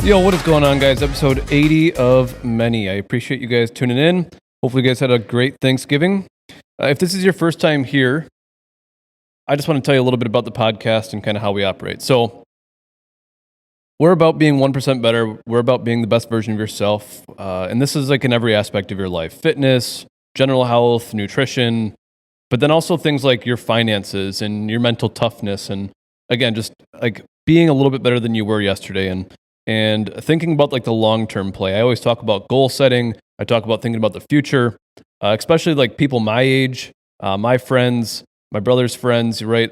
Yo, what is going on, guys? Episode 80 of many. I appreciate you guys tuning in. Hopefully you guys had a great Thanksgiving. If this is your first time here, I just want to tell you a little bit about the podcast and kind of how we operate. So we're about being 1% better. We're about being the best version of yourself. And this is like in every aspect of your life: fitness, general health, nutrition, but then also things like your finances and your mental toughness. And again, just like being a little bit better than you were yesterday. And thinking about like the long-term play. I always talk about goal setting. I talk about thinking about the future, especially like people my age, my friends, my brother's friends, right?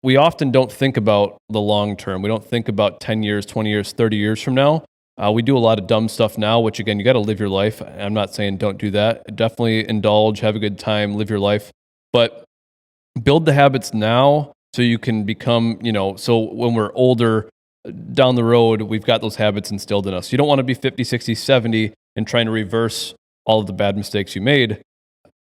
We often don't think about the long term. We don't think about 10 years, 20 years, 30 years from now. We do a lot of dumb stuff now, which again, you got to live your life. I'm not saying don't do that. Definitely indulge, have a good time, live your life. But build the habits now so you can become, so when we're older, down the road, we've got those habits instilled in us. You don't want to be 50, 60, 70 and trying to reverse all of the bad mistakes you made.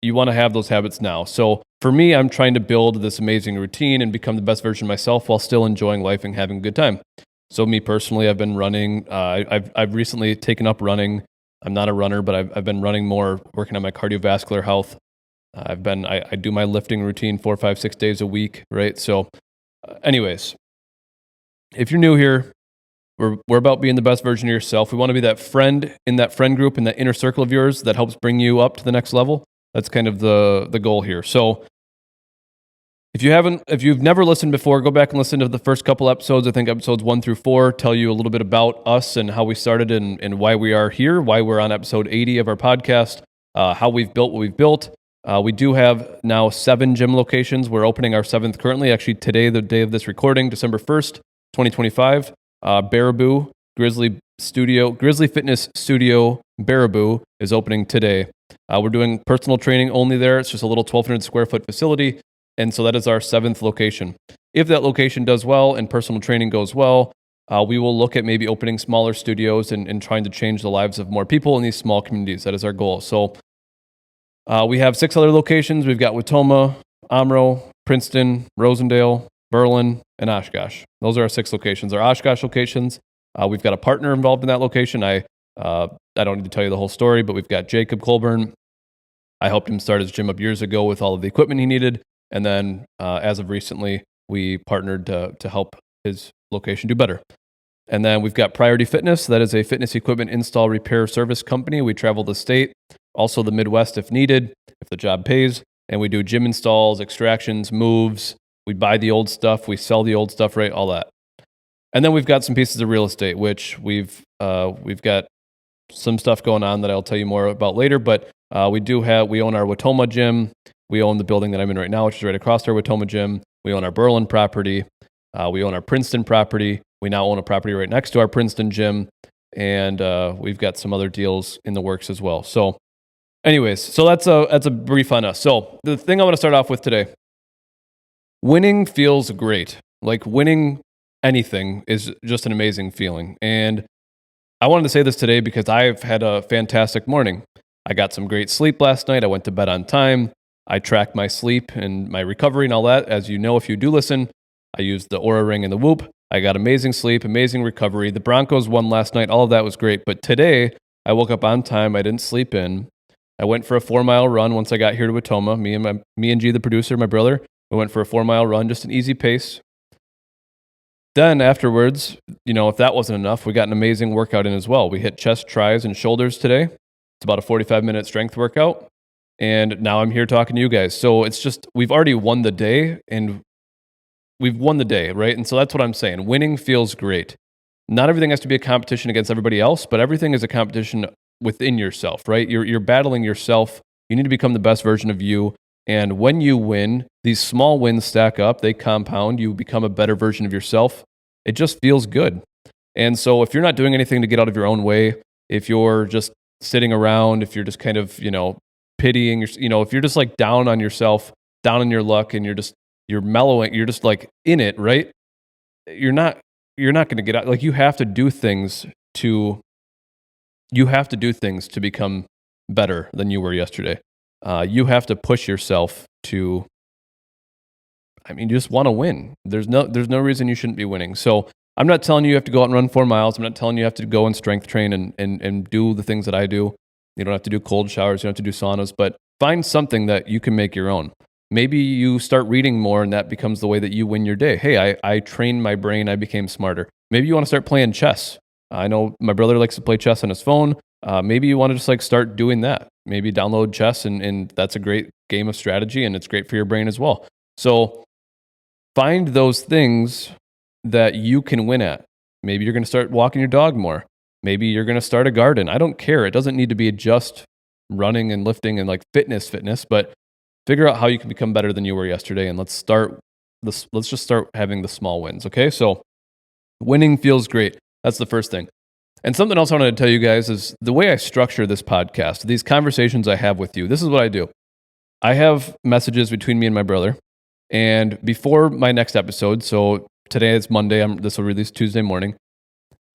You want to have those habits now. So for me, I'm trying to build this amazing routine and become the best version of myself while still enjoying life and having a good time. So me personally, I've been running. I've recently taken up running. I'm not a runner, but I've been running more, working on my cardiovascular health. I do my lifting routine 4, 5, 6 days a week, right? So anyways, if you're new here, we're about being the best version of yourself. We want to be that friend in that friend group, in that inner circle of yours that helps bring you up to the next level. That's kind of the goal here. So if you've never listened before, go back and listen to the first couple episodes. I think episodes 1 through 4 tell you a little bit about us and how we started and why we are here, why we're on episode 80 of our podcast, how we've built what we've built. We do have now 7 gym locations. We're opening our 7th currently, actually today, the day of this recording, December 1st. 2025, Baraboo Grizzly Fitness Studio Baraboo is opening today. We're doing personal training only there. It's just a little 1,200 square foot facility, and so that is our 7th location. If that location does well and personal training goes well, we will look at maybe opening smaller studios and trying to change the lives of more people in these small communities. That is our goal. So we have 6 other locations. We've got Watoma, Omro, Princeton, Rosendale, Berlin, and Oshkosh. Those are our 6 locations. Our Oshkosh locations, we've got a partner involved in that location. I don't need to tell you the whole story, but we've got Jacob Colburn. I helped him start his gym up years ago with all of the equipment he needed. And then as of recently, we partnered to help his location do better. And then we've got Priority Fitness. That is a fitness equipment install repair service company. We travel the state, also the Midwest if needed, if the job pays. And we do gym installs, extractions, moves. We buy the old stuff, we sell the old stuff, right? All that. And then we've got some pieces of real estate, which we've got some stuff going on that I'll tell you more about later. But we own our Watoma gym. We own the building that I'm in right now, which is right across our Watoma gym. We own our Berlin property. We own our Princeton property. We now own a property right next to our Princeton gym. And we've got some other deals in the works as well. So anyways, so that's a brief on us. So the thing I want to start off with today: winning feels great. Like winning anything is just an amazing feeling. And I wanted to say this today because I've had a fantastic morning. I got some great sleep last night. I went to bed on time. I track my sleep and my recovery and all that. As you know, if you do listen, I used the Oura Ring and the Whoop. I got amazing sleep, amazing recovery. The Broncos won last night. All of that was great. But today, I woke up on time. I didn't sleep in. I went for a 4-mile run once I got here to Watoma. Me and G, the producer, my brother, we went for a 4-mile run, just an easy pace. Then afterwards, if that wasn't enough, we got an amazing workout in as well. We hit chest, tris, and shoulders today. It's about a 45-minute strength workout. And now I'm here talking to you guys. So it's just, we've already won the day, and we've won the day, right? And so that's what I'm saying. Winning feels great. Not everything has to be a competition against everybody else, but everything is a competition within yourself, right? You're battling yourself. You need to become the best version of you. And when you win, these small wins stack up, they compound, you become a better version of yourself. It just feels good. And so if you're not doing anything to get out of your own way, if you're just sitting around, if you're just kind of, pitying, if you're just like down on yourself, down on your luck, and you're mellowing, you're just like in it, right? You're not going to get out. Like you have to do things to become better than you were yesterday. You have to push yourself to, you just want to win. There's no reason you shouldn't be winning. So I'm not telling you have to go out and run 4 miles. I'm not telling you have to go and strength train and do the things that I do. You don't have to do cold showers. You don't have to do saunas, but find something that you can make your own. Maybe you start reading more and that becomes the way that you win your day. Hey, I trained my brain. I became smarter. Maybe you want to start playing chess. I know my brother likes to play chess on his phone. Maybe you want to just like start doing that. Maybe download chess and that's a great game of strategy and it's great for your brain as well. So find those things that you can win at. Maybe you're going to start walking your dog more. Maybe you're going to start a garden. I don't care. It doesn't need to be just running and lifting and like fitness, but figure out how you can become better than you were yesterday. And let's just start having the small wins. Okay. So winning feels great. That's the first thing. And something else I wanted to tell you guys is the way I structure this podcast, these conversations I have with you. This is what I do. I have messages between me and my brother. And before my next episode, so today is Monday, this will release Tuesday morning.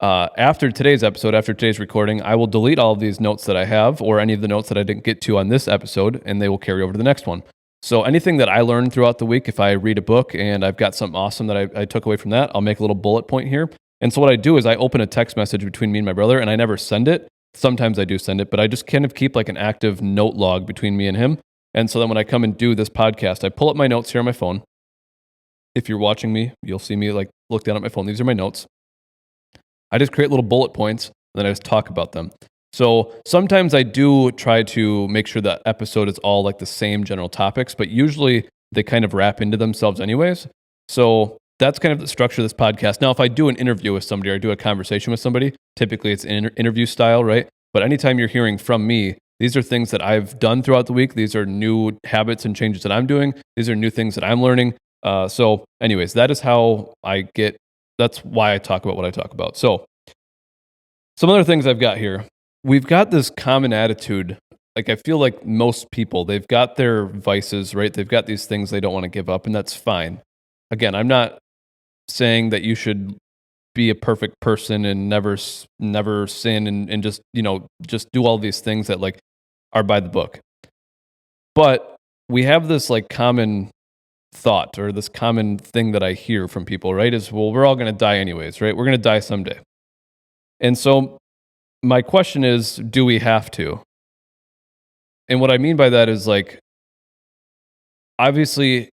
After today's episode, after today's recording, I will delete all of these notes that I have or any of the notes that I didn't get to on this episode, and they will carry over to the next one. So anything that I learned throughout the week, if I read a book and I've got something awesome that I took away from that, I'll make a little bullet point here. And so what I do is I open a text message between me and my brother, and I never send it. Sometimes I do send it, but I just kind of keep like an active note log between me and him. And so then when I come and do this podcast, I pull up my notes here on my phone. If you're watching me, you'll see me like look down at my phone. These are my notes. I just create little bullet points, and then I just talk about them. So sometimes I do try to make sure that episode is all like the same general topics, but usually they kind of wrap into themselves anyways. So that's kind of the structure of this podcast. Now, if I do an interview with somebody or I do a conversation with somebody, typically it's interview style, right? But anytime you're hearing from me, these are things that I've done throughout the week. These are new habits and changes that I'm doing. These are new things that I'm learning. So anyways, that's why I talk about what I talk about. So some other things I've got here. We've got this common attitude. Like I feel like most people, they've got their vices, right? They've got these things they don't want to give up, and that's fine. Again, I'm not saying that you should be a perfect person and never sin and just do all these things that like are by the book. But we have this like common thought or this common thing that I hear from people, right? Is, well, we're all going to die anyways, right? We're going to die someday. And so my question is, do we have to? And what I mean by that is like, obviously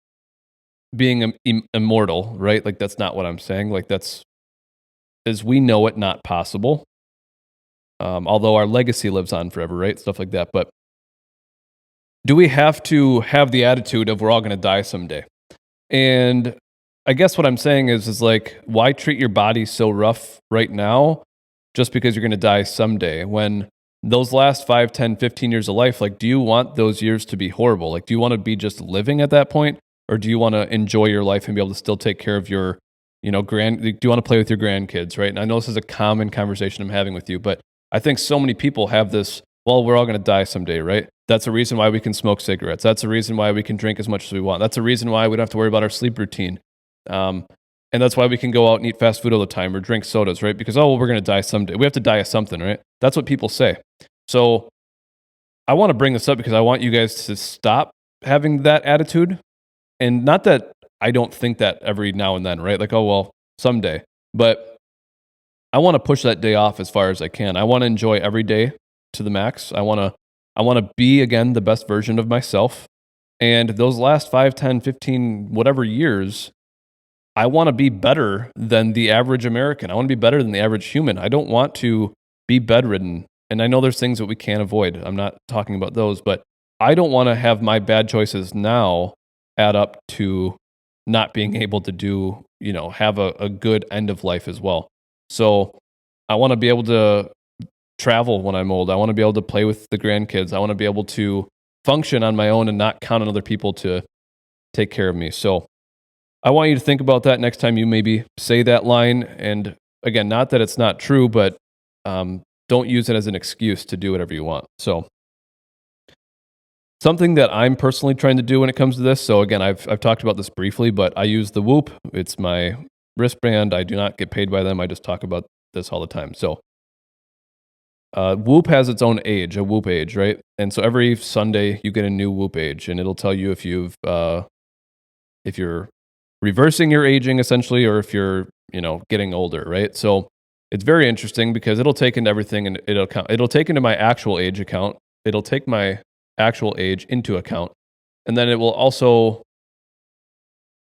being immortal, right? Like that's not what I'm saying. Like that's, as we know it, not possible. Although our legacy lives on forever, right? Stuff like that. But do we have to have the attitude of we're all going to die someday? And I guess what I'm saying is like, why treat your body so rough right now just because you're going to die someday? When those last 5, 10, 15 years of life, like, do you want those years to be horrible? Like, do you want to be just living at that point? Or do you want to enjoy your life and be able to still take care of your, do you want to play with your grandkids, right? And I know this is a common conversation I'm having with you, but I think so many people have this, well, we're all going to die someday, right? That's a reason why we can smoke cigarettes. That's a reason why we can drink as much as we want. That's a reason why we don't have to worry about our sleep routine. And that's why we can go out and eat fast food all the time or drink sodas, right? Because, we're going to die someday. We have to die of something, right? That's what people say. So I want to bring this up because I want you guys to stop having that attitude. And not that I don't think that every now and then, right? Like, someday. But I want to push that day off as far as I can. I want to enjoy every day to the max. I want to be, again, the best version of myself. And those last 5, 10, 15, whatever years, I want to be better than the average American. I want to be better than the average human. I don't want to be bedridden. And I know there's things that we can't avoid. I'm not talking about those, but I don't want to have my bad choices now add up to not being able to do, have a good end of life as well. So I want to be able to travel when I'm old. I want to be able to play with the grandkids. I want to be able to function on my own and not count on other people to take care of me. So I want you to think about that next time you maybe say that line. And again, not that it's not true, but don't use it as an excuse to do whatever you want. So something that I'm personally trying to do when it comes to this. So again, I've talked about this briefly, but I use the Whoop. It's my wristband. I do not get paid by them. I just talk about this all the time. So Whoop has its own age, a Whoop age, right? And so every Sunday you get a new Whoop age, and it'll tell you if you're reversing your aging essentially, or if you're, getting older, right? So it's very interesting because it'll take into everything, and it'll take into my actual age account. It'll take my actual age into account. And then it will also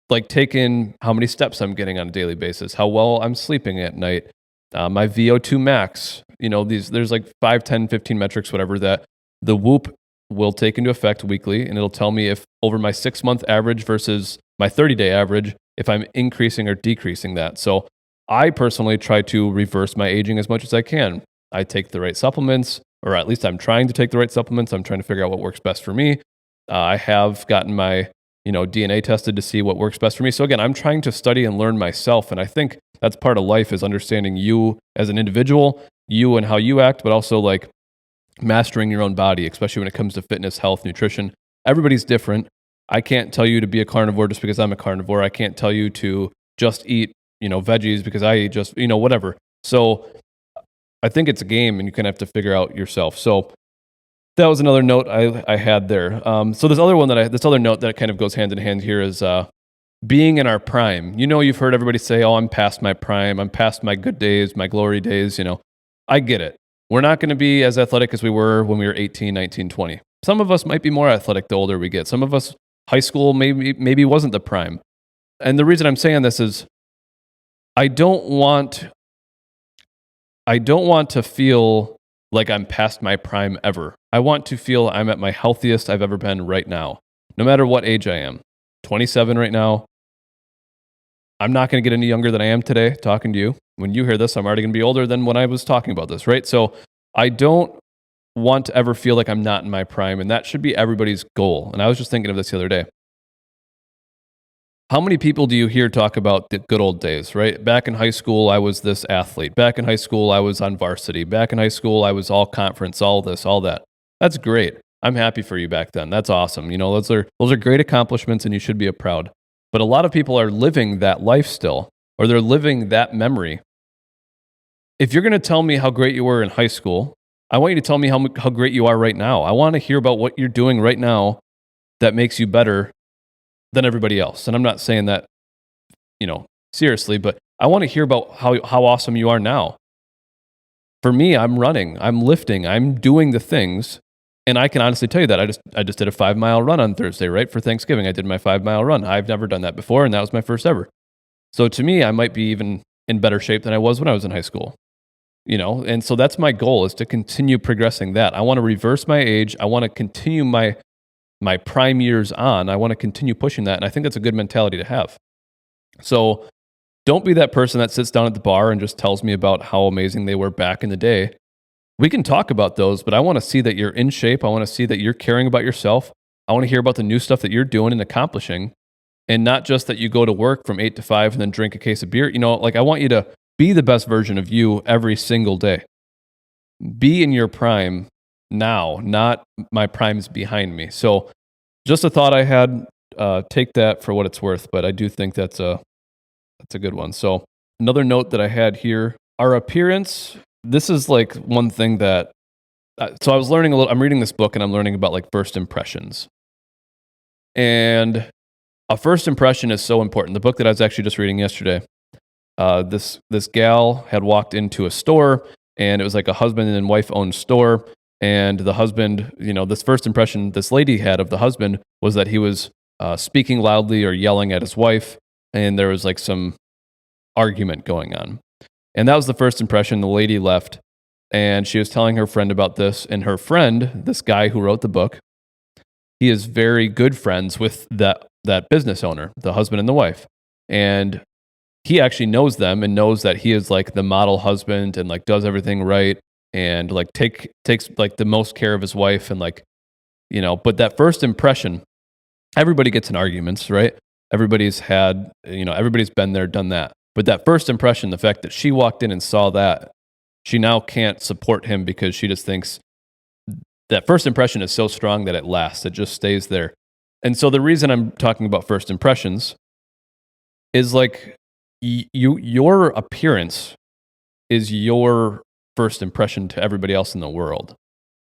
like take in how many steps I'm getting on a daily basis, how well I'm sleeping at night, my VO2 max, there's like 5, 10, 15 metrics, whatever, that the Whoop will take into effect weekly. And it'll tell me if over my 6-month average versus my 30-day average, if I'm increasing or decreasing that. So I personally try to reverse my aging as much as I can. I take the right supplements, or at least I'm trying to take the right supplements. I'm trying to figure out what works best for me. I have gotten my DNA tested to see what works best for me. So again, I'm trying to study and learn myself. And I think that's part of life, is understanding you as an individual, you and how you act, but also like mastering your own body, especially when it comes to fitness, health, nutrition. Everybody's different. I can't tell you to be a carnivore just because I'm a carnivore. I can't tell you to just eat, veggies because I eat just, whatever. So I think it's a game, and you kind of have to figure out yourself. So that was another note I had there. So this other note that kind of goes hand in hand here is being in our prime. You've heard everybody say, "Oh, I'm past my prime. I'm past my good days, my glory days." I get it. We're not going to be as athletic as we were when we were 18, 19, 20. Some of us might be more athletic the older we get. Some of us, high school maybe wasn't the prime. And the reason I'm saying this is I don't want to feel like I'm past my prime ever. I want to feel I'm at my healthiest I've ever been right now, no matter what age I am. 27 right now. I'm not going to get any younger than I am today talking to you. When you hear this, I'm already going to be older than when I was talking about this, right? So I don't want to ever feel like I'm not in my prime, and that should be everybody's goal. And I was just thinking of this the other day. How many people do you hear talk about the good old days, right? Back in high school, I was this athlete. Back in high school, I was on varsity. Back in high school, I was all conference, all this, all that. That's great. I'm happy for you back then. That's awesome. Those are great accomplishments, and you should be proud. But a lot of people are living that life still, or they're living that memory. If you're going to tell me how great you were in high school, I want you to tell me how great you are right now. I want to hear about what you're doing right now that makes you better than everybody else. And I'm not saying that, seriously, but I want to hear about how awesome you are now. For me, I'm running, I'm lifting, I'm doing the things. And I can honestly tell you that I just did a 5-mile run on Thursday, right? For Thanksgiving, I did my 5-mile run. I've never done that before, and that was my first ever. So to me, I might be even in better shape than I was when I was in high school. And so that's my goal, is to continue progressing that. I want to reverse my age. I want to continue my prime years on. I want to continue pushing that. And I think that's a good mentality to have. So don't be that person that sits down at the bar and just tells me about how amazing they were back in the day. We can talk about those, but I want to see that you're in shape. I want to see that you're caring about yourself. I want to hear about the new stuff that you're doing and accomplishing, and not just that you go to work from 8 to 5 and then drink a case of beer. I want you to be the best version of you every single day. Be in your prime now, not my prime's behind me. So just a thought I had, take that for what it's worth, but I do think that's a good one. So another note that I had here, our appearance. This is like one thing that, so I was learning I'm reading this book and I'm learning about like first impressions. And a first impression is so important. The book that I was actually just reading yesterday, this gal had walked into a store, and it was like a husband and wife owned store. And the husband, this first impression this lady had of the husband was that he was speaking loudly or yelling at his wife, and there was like some argument going on. And that was the first impression. The lady left, and she was telling her friend about this. And her friend, this guy who wrote the book, he is very good friends with that business owner, the husband and the wife. And he actually knows them and knows that he is like the model husband and like does everything right and like takes like the most care of his wife and like, but that first impression, everybody gets in arguments, right? Everybody's had, everybody's been there, done that. But that first impression, the fact that she walked in and saw that, she now can't support him because she just thinks that first impression is so strong that it lasts. It just stays there. And so the reason I'm talking about first impressions is like your appearance is your first impression to everybody else in the world.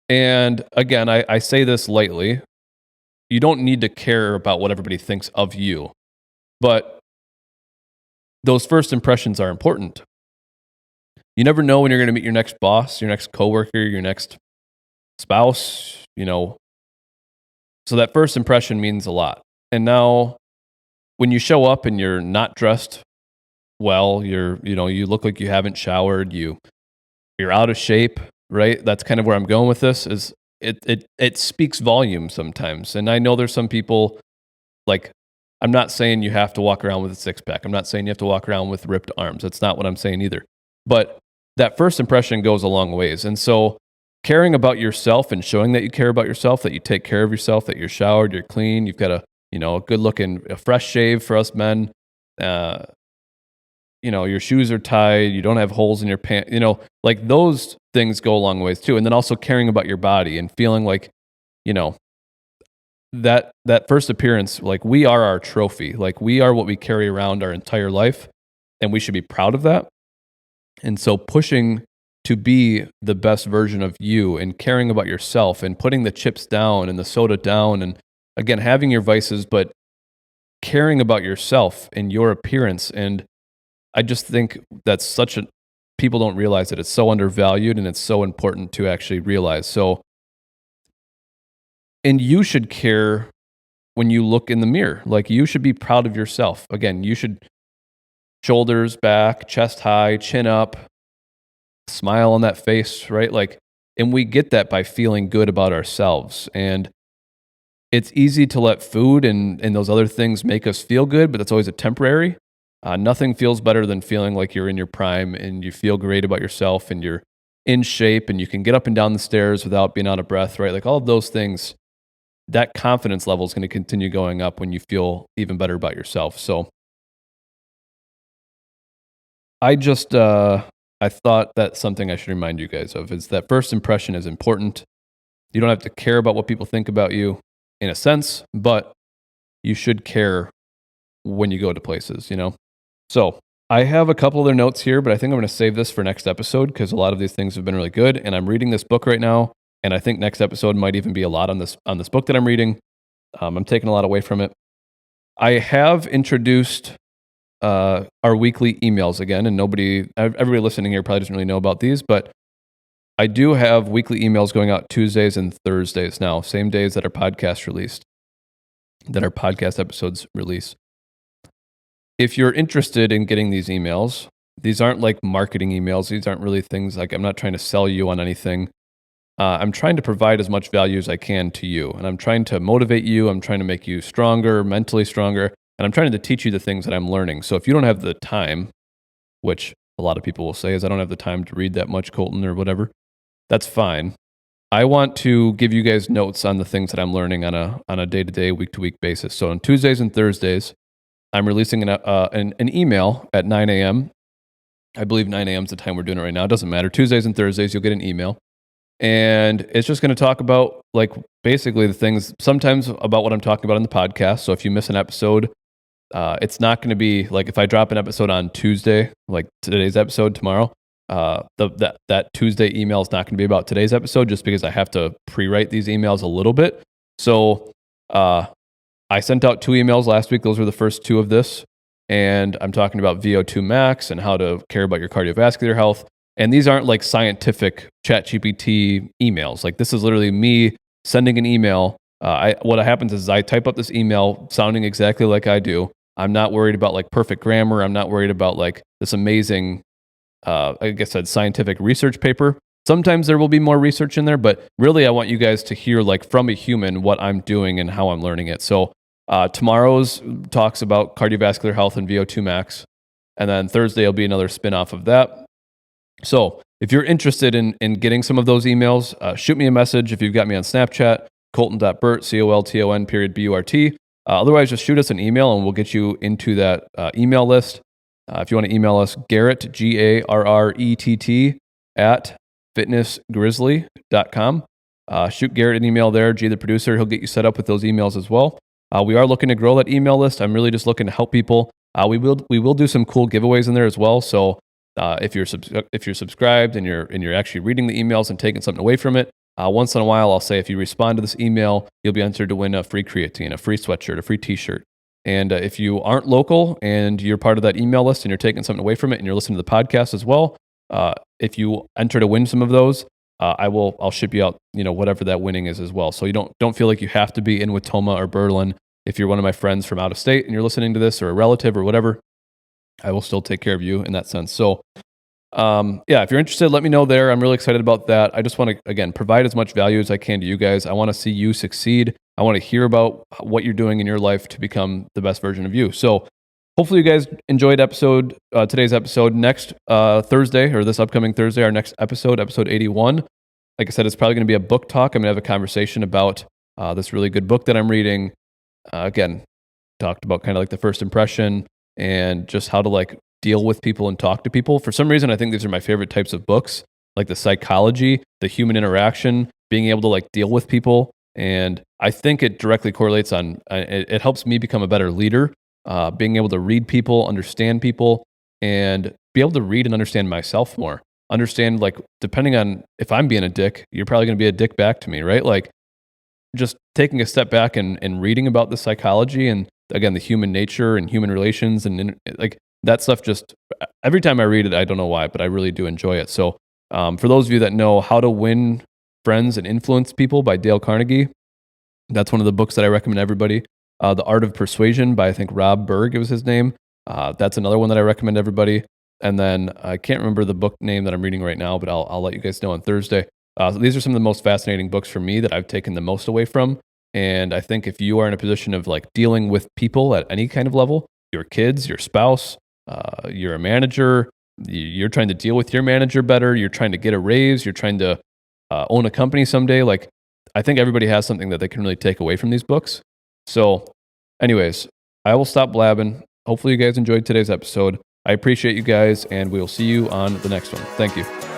And again, I say this lightly. You don't need to care about what everybody thinks of you. But those first impressions are important. You never know when you're going to meet your next boss, your next coworker, your next spouse, So that first impression means a lot. And now when you show up and you're not dressed well, you look like you haven't showered, you're out of shape, right? That's kind of where I'm going with this is it speaks volumes sometimes. And I know there's some people like, I'm not saying you have to walk around with a six pack. I'm not saying you have to walk around with ripped arms. That's not what I'm saying either. But that first impression goes a long ways. And so caring about yourself and showing that you care about yourself, that you take care of yourself, that you're showered, you're clean, you've got a good looking, a fresh shave for us men. Your shoes are tied, you don't have holes in your pants, like those things go a long ways too. And then also caring about your body and feeling like, that first appearance, like we are our trophy, like we are what we carry around our entire life, and we should be proud of that. And so pushing to be the best version of you and caring about yourself and putting the chips down and the soda down and again, having your vices, but caring about yourself and your appearance. And I just think that's people don't realize that it's so undervalued and it's so important to actually realize. So, and you should care when you look in the mirror, like you should be proud of yourself. Again, you should shoulders back, chest high, chin up, smile on that face, right? Like, and we get that by feeling good about ourselves. And it's easy to let food and those other things make us feel good, but that's always a temporary. Nothing feels better than feeling like you're in your prime and you feel great about yourself and you're in shape and you can get up and down the stairs without being out of breath, right? Like all of those things, that confidence level is going to continue going up when you feel even better about yourself. So I thought that's something I should remind you guys of is that first impression is important. You don't have to care about what people think about you in a sense, but you should care when you go to places, So I have a couple other notes here, but I think I'm going to save this for next episode because a lot of these things have been really good. And I'm reading this book right now, and I think next episode might even be a lot on this book that I'm reading. I'm taking a lot away from it. I have introduced our weekly emails again, and everybody listening here probably doesn't really know about these, but I do have weekly emails going out Tuesdays and Thursdays now, same days that our podcast episodes release. If you're interested in getting these emails, these aren't like marketing emails. These aren't really things like I'm not trying to sell you on anything. I'm trying to provide as much value as I can to you. And I'm trying to motivate you. I'm trying to make you stronger, mentally stronger. And I'm trying to teach you the things that I'm learning. So if you don't have the time, which a lot of people will say is I don't have the time to read that much, Colton, or whatever, that's fine. I want to give you guys notes on the things that I'm learning on a day-to-day, week-to-week basis. So on Tuesdays and Thursdays, I'm releasing an email at 9 a.m. I believe 9 a.m. is the time we're doing it right now. It doesn't matter. Tuesdays and Thursdays, you'll get an email. And it's just going to talk about like basically the things, sometimes about what I'm talking about in the podcast. So if you miss an episode, it's not going to be like if I drop an episode on Tuesday, like today's episode tomorrow, that Tuesday email is not going to be about today's episode just because I have to pre-write these emails a little bit. So I sent out 2 emails last week. Those were the first 2 of this. And I'm talking about VO2 max and how to care about your cardiovascular health. And these aren't like scientific ChatGPT emails. Like this is literally me sending an email. What happens is I type up this email sounding exactly like I do. I'm not worried about like perfect grammar. I'm not worried about like this amazing, scientific research paper. Sometimes there will be more research in there, but really I want you guys to hear like from a human what I'm doing and how I'm learning it. So tomorrow's talks about cardiovascular health and VO2 max. And then Thursday will be another spin-off of that. So if you're interested in getting some of those emails, shoot me a message. If you've got me on Snapchat, colton.burt, COLTON.BURT. Otherwise, just shoot us an email and we'll get you into that email list. If you want to email us, Garrett, GARRETT, at fitnessgrizzly.com. Shoot Garrett an email there. G, the producer, he'll get you set up with those emails as well. We are looking to grow that email list. I'm really just looking to help people. We will do some cool giveaways in there as well. So if you're subscribed and you're actually reading the emails and taking something away from it, once in a while I'll say if you respond to this email, you'll be entered to win a free creatine, a free sweatshirt, a free t-shirt. And if you aren't local and you're part of that email list and you're taking something away from it and you're listening to the podcast as well, if you enter to win some of those, I'll ship you out, whatever that winning is as well. So you don't feel like you have to be in Watoma or Berlin. If you're one of my friends from out of state and you're listening to this, or a relative or whatever, I will still take care of you in that sense. So, if you're interested, let me know there. I'm really excited about that. I just want to, again, provide as much value as I can to you guys. I want to see you succeed. I want to hear about what you're doing in your life to become the best version of you. So hopefully you guys enjoyed today's episode. Next Thursday, or this upcoming Thursday, our next episode 81. Like I said, it's probably going to be a book talk. I'm going to have a conversation about this really good book that I'm reading. Again, talked about kind of like the first impression and just how to like deal with people and talk to people. For some reason, I think these are my favorite types of books, like the psychology, the human interaction, being able to like deal with people. And I think it directly correlates on, it helps me become a better leader, being able to read people, understand people, and be able to read and understand myself more. Understand, like, depending on if I'm being a dick, you're probably going to be a dick back to me, right? Like, just taking a step back and reading about the psychology and, again, the human nature and human relations and like that stuff, just every time I read it, I don't know why, but I really do enjoy it. So for those of you that know How to Win Friends and Influence People by Dale Carnegie, that's one of the books that I recommend everybody. The Art of Persuasion by, I think, Rob Berg, it was his name. That's another one that I recommend everybody. And then I can't remember the book name that I'm reading right now, but I'll let you guys know on Thursday. So these are some of the most fascinating books for me that I've taken the most away from. And I think if you are in a position of like dealing with people at any kind of level, your kids, your spouse, you're a manager, you're trying to deal with your manager better, you're trying to get a raise, you're trying to own a company someday, like I think everybody has something that they can really take away from these books. So anyways, I will stop blabbing. Hopefully you guys enjoyed today's episode. I appreciate you guys, and we will see you on the next one. Thank you.